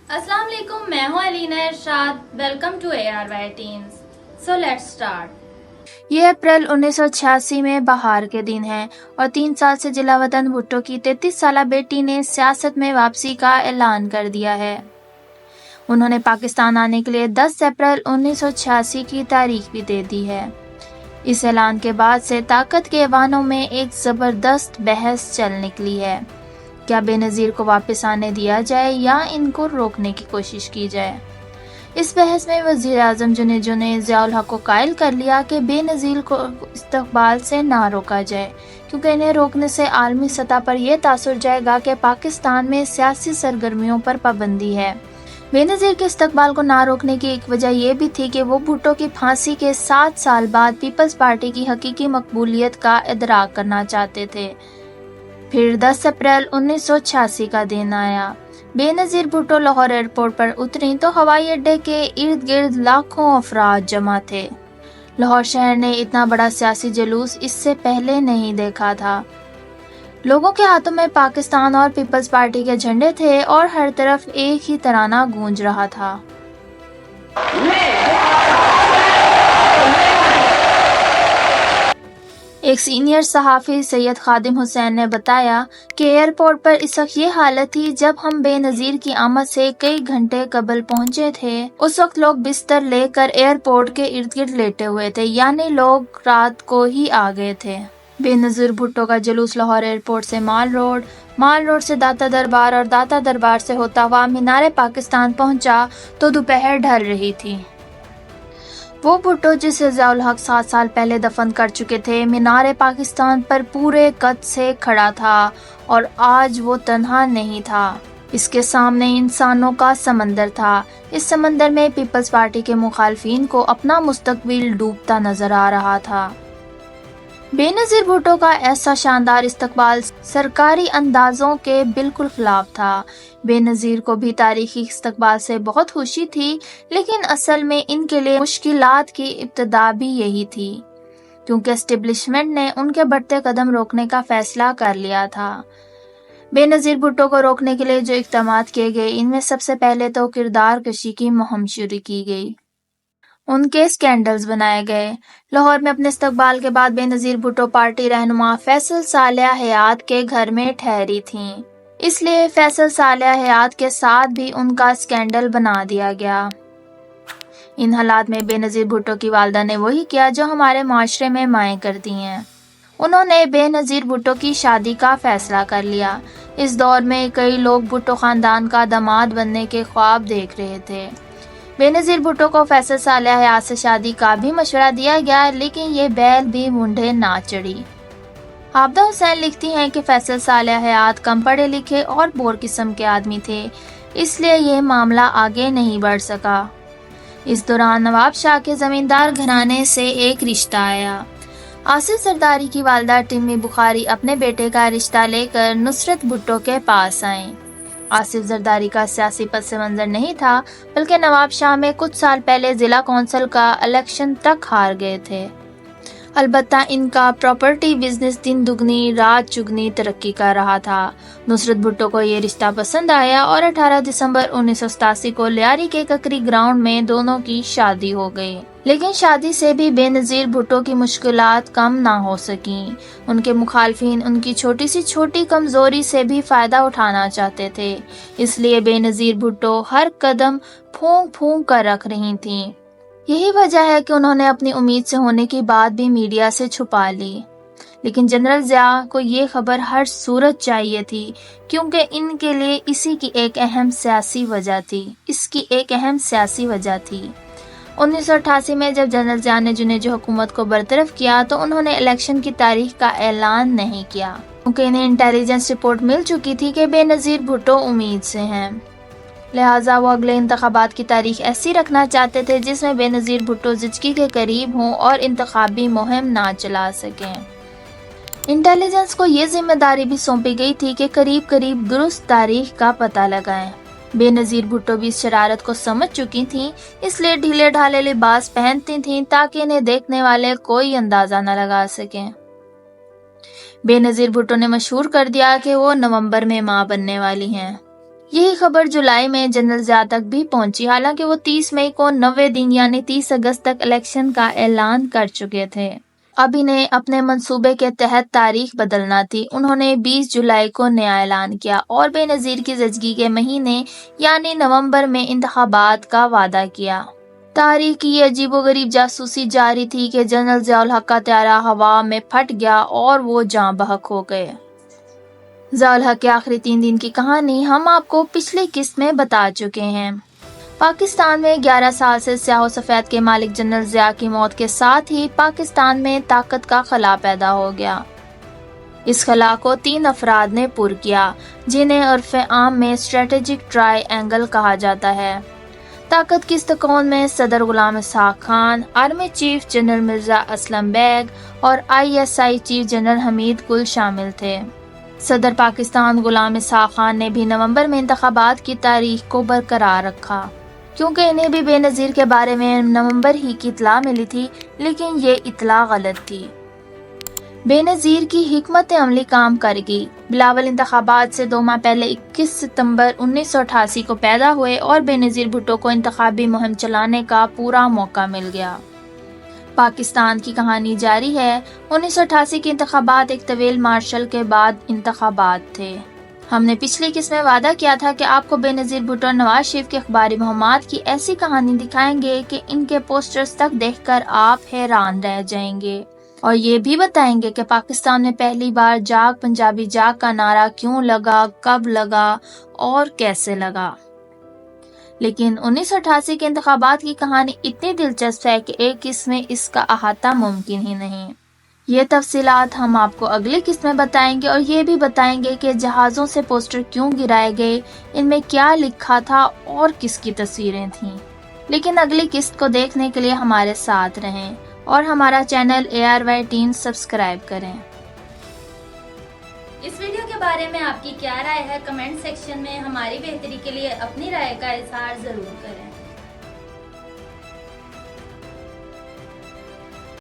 अस्सलाम वालेकुम, मैं हूँ Alina Irshad. Welcome to ARY teens. So let's start. ये अप्रैल 1986 में बहार के दिन है और 3 साल से जिला वतन भुट्टो की 33 साला बेटी ने सियासत में वापसी का ऐलान कर दिया है। उन्होंने पाकिस्तान आने के लिए 10 अप्रैल 1986 की तारीख भी दे दी है। इस ऐलान के बाद से ताकत के ऐवानों में एक ज़बरदस्त बहस चल निकली है। क्या बेनज़ीर को वापस आने दिया जाए या इनको रोकने की कोशिश की जाए। इस बहस में वज़ीर आज़म जुनेजो ने ज़ियाउल हक को कायल कर लिया कि बेनज़ीर को इस्तकबाल से ना रोका जाए, क्योंकि इन्हें रोकने से आलमी सतह पर यह तासुर जाएगा कि पाकिस्तान में सियासी सरगर्मियों पर पाबंदी है। बेनज़ीर के इस्तकबाल को ना रोकने की एक वजह यह भी थी कि वो भुट्टो की फांसी के 7 साल बाद पीपल्स पार्टी की हकीकी मकबूलियत का इदराक करना चाहते थे। फिर 10 अप्रैल 1986 का दिन आया। बेनज़ीर भुट्टो लाहौर एयरपोर्ट पर उतरी तो हवाई अड्डे के इर्द गिर्द लाखों अफराद जमा थे। लाहौर शहर ने इतना बड़ा सियासी जुलूस इससे पहले नहीं देखा था। लोगों के हाथों में पाकिस्तान और पीपल्स पार्टी के झंडे थे और हर तरफ एक ही तराना गूंज रहा था। एक सीनियर सहाफ़ी सैयद खादिम हुसैन ने बताया कि एयरपोर्ट पर इस वक्त ये हालत थी जब हम बेनज़ीर की आमद से कई घंटे कबल पहुंचे थे। उस वक्त लोग बिस्तर लेकर एयरपोर्ट के इर्द गिर्द लेटे हुए थे, यानी लोग रात को ही आ गए थे। बेनज़ीर भुट्टो का जुलूस लाहौर एयरपोर्ट से माल रोड से दाता दरबार और दाता दरबार से होता हुआ मीनार पाकिस्तान पहुंचा तो दोपहर ढल रही थी। वो भुट्टो जिसे ज़ियाउल हक 7 साल पहले दफन कर चुके थे, मीनार पाकिस्तान पर पूरे कद से खड़ा था और आज वो तन्हा नहीं था। इसके सामने इंसानों का समंदर था। इस समंदर में पीपल्स पार्टी के मुखालफिन को अपना मुस्तकबिल डूबता नजर आ रहा था। बेनज़ीर भुट्टो का ऐसा शानदार इस्तकबाल सरकारी अंदाजों के बिल्कुल खिलाफ था। बेनज़ीर को भी तारीखी इस्तकबाल से बहुत खुशी थी, लेकिन असल में इनके लिए मुश्किलात की इब्तिदा भी यही थी, क्योंकि एस्टेब्लिशमेंट ने उनके बढ़ते कदम रोकने का फैसला कर लिया था। बेनज़ीर भुट्टो को रोकने के लिए जो इक़दाम किए गए, इनमें सबसे पहले तो किरदार कशी की मुहिम शुरू की गई। उनके स्कैंडल्स बनाए गए। लाहौर में अपने इस्तकबाल के बाद बेनज़ीर भुट्टो पार्टी रहनुमा फैसल सालेह हयात के घर में ठहरी थीं, इसलिए फैसल सालेह हयात के साथ भी उनका स्कैंडल बना दिया गया। इन हालात में बेनज़ीर भुट्टो की वालदा ने वही किया जो हमारे माशरे में माएँ करती हैं। उन्होंने बेनज़ीर भुट्टो की शादी का फैसला कर लिया। इस दौर में कई लोग भुट्टो खानदान का दामाद बनने के ख्वाब देख रहे थे। बेनज़ीर भुट्टो को फैसल सालेह हयात से शादी का भी मशवरा दिया गया, लेकिन ये बैल भी मुंडे ना चढ़ी। आबदा हुसैन लिखती हैं कि फैसल सालेह हयात कम पढ़े लिखे और बोर किस्म के आदमी थे, इसलिए ये मामला आगे नहीं बढ़ सका। इस दौरान नवाब शाह के जमींदार घराने से एक रिश्ता आया। आसिफ जरदारी की वालदा टिम्मी बुखारी अपने बेटे का रिश्ता लेकर नुसरत भुट्टो के पास आईं। आसिफ जरदारी का सियासी पस मंजर नहीं था, बल्कि नवाब शाह में कुछ साल पहले जिला कौंसिल का इलेक्शन तक हार गए थे। अलबत्ता इनका प्रॉपर्टी बिजनेस दिन दुगनी रात चुगनी तरक्की कर रहा था। नुसरत भुट्टो को ये रिश्ता पसंद आया और 18 दिसंबर 1987 को लियारी के ककरी ग्राउंड में दोनों की शादी हो गई। लेकिन शादी से भी बेनज़ीर भुट्टो की मुश्किलात कम ना हो सकीं। उनके मुखालफिन उनकी छोटी सी छोटी कमजोरी से भी फायदा उठाना चाहते थे, इसलिए बेनज़ीर भुट्टो हर कदम फूंक फूंक कर रख रही थीं। यही वजह है कि उन्होंने अपनी उम्मीद से होने की बात भी मीडिया से छुपा ली। लेकिन जनरल ज़िया को ये खबर हर सूरत चाहिए थी, क्योंकि इनके लिए इसकी एक अहम सियासी वजह थी। 1988 में जब जनरल ज़िया ने जुनेजो हुकूमत को बरतरफ किया तो उन्होंने इलेक्शन की तारीख का ऐलान नहीं किया, क्योंकि इन्हें इंटेलिजेंस रिपोर्ट मिल चुकी थी कि बेनज़ीर भुट्टो उम्मीद से हैं। लिहाजा वो अगले इंतखाबात की तारीख ऐसी रखना चाहते थे जिसमें बेनज़ीर भुट्टो ज़िचकी के करीब हों और इंतखाबी मुहिम ना चला सकें। इंटेलिजेंस को ये जिम्मेदारी भी सौंपी गई थी कि करीब करीब दुरुस्त तारीख का पता लगाएं। बेनज़ीर भुट्टो भी इस शरारत को समझ चुकी थीं, इसलिए ढीले ढाले लिबास पहनती थीं ताकि इन्हें देखने वाले कोई अंदाजा न लगा सकें। बेनज़ीर भुट्टो ने मशहूर कर दिया कि वो नवंबर में मां बनने वाली हैं। یہی خبر جولائی میں جنرل ضیاء تک بھی پہنچی، حالانکہ وہ 30 مئی کو 90 دن یعنی 30 اگست تک الیکشن کا اعلان کر چکے تھے۔ اب انہیں اپنے منصوبے کے تحت تاریخ بدلنا تھی۔ انہوں نے 20 جولائی کو نیا اعلان کیا اور بے نظیر کی زچگی کے مہینے یعنی نومبر میں انتخابات کا وعدہ کیا۔ تاریخ کی یہ عجیب و غریب جاسوسی جاری تھی کہ جنرل ضیاء الحق کا طیارہ ہوا میں پھٹ گیا اور وہ جاں بحق ہو گئے۔ ضیاء الحق کے آخری 3 دن کی کہانی ہم آپ کو پچھلی قسط میں بتا چکے ہیں۔ پاکستان میں 11 سال سے سیاہ و سفید کے مالک جنرل ضیاء کی موت کے ساتھ ہی پاکستان میں طاقت کا خلا پیدا ہو گیا۔ اس خلا کو 3 افراد نے پر کیا، جنہیں عرف عام میں اسٹریٹجک ٹرائی اینگل کہا جاتا ہے۔ طاقت کی استکون میں صدر Ghulam Ishaq Khan, army chief general Mirza Aslam Beg اور ISI chief general Hamid Gul شامل تھے۔ صدر پاکستان غلام اسحاق خان نے بھی نومبر میں انتخابات کی تاریخ کو برقرار رکھا، کیونکہ انہیں بھی بے نظیر کے بارے میں نومبر ہی کی اطلاع ملی تھی، لیکن یہ اطلاع غلط تھی۔ بے نظیر کی حکمت عملی کام کر گئی۔ بلاول انتخابات سے 2 ماہ پہلے 21 ستمبر 1988 کو پیدا ہوئے اور بے نظیر بھٹو کو انتخابی مہم چلانے کا پورا موقع مل گیا۔ پاکستان کی کہانی جاری ہے۔ 1988 کے انتخابات ایک طویل مارشل کے بعد انتخابات تھے۔ ہم نے پچھلی قسط میں وعدہ کیا تھا کہ آپ کو بے نظیر بھٹو اور نواز شریف کی اخباری مہمات کی ایسی کہانی دکھائیں گے کہ ان کے پوسٹرز تک دیکھ کر آپ حیران رہ جائیں گے، اور یہ بھی بتائیں گے کہ پاکستان میں پہلی بار جاگ پنجابی جاگ کا نعرہ کیوں لگا، کب لگا اور کیسے لگا۔ لیکن 1988 کے انتخابات کی کہانی اتنی دلچسپ ہے کہ ایک قسط میں اس کا احاطہ ممکن ہی نہیں۔ یہ تفصیلات ہم آپ کو اگلی قسط میں بتائیں گے، اور یہ بھی بتائیں گے کہ جہازوں سے پوسٹر کیوں گرائے گئے، ان میں کیا لکھا تھا اور کس کی تصویریں تھیں۔ لیکن اگلی قسط کو دیکھنے کے لیے ہمارے ساتھ رہیں اور ہمارا چینل ARY ٹین سبسکرائب کریں۔ اس ویڈیو کے بارے میں آپ کی کیا رائے ہے؟ کمنٹ سیکشن میں ہماری بہتری کے لیے اپنی رائے کا اظہار ضرور کریں۔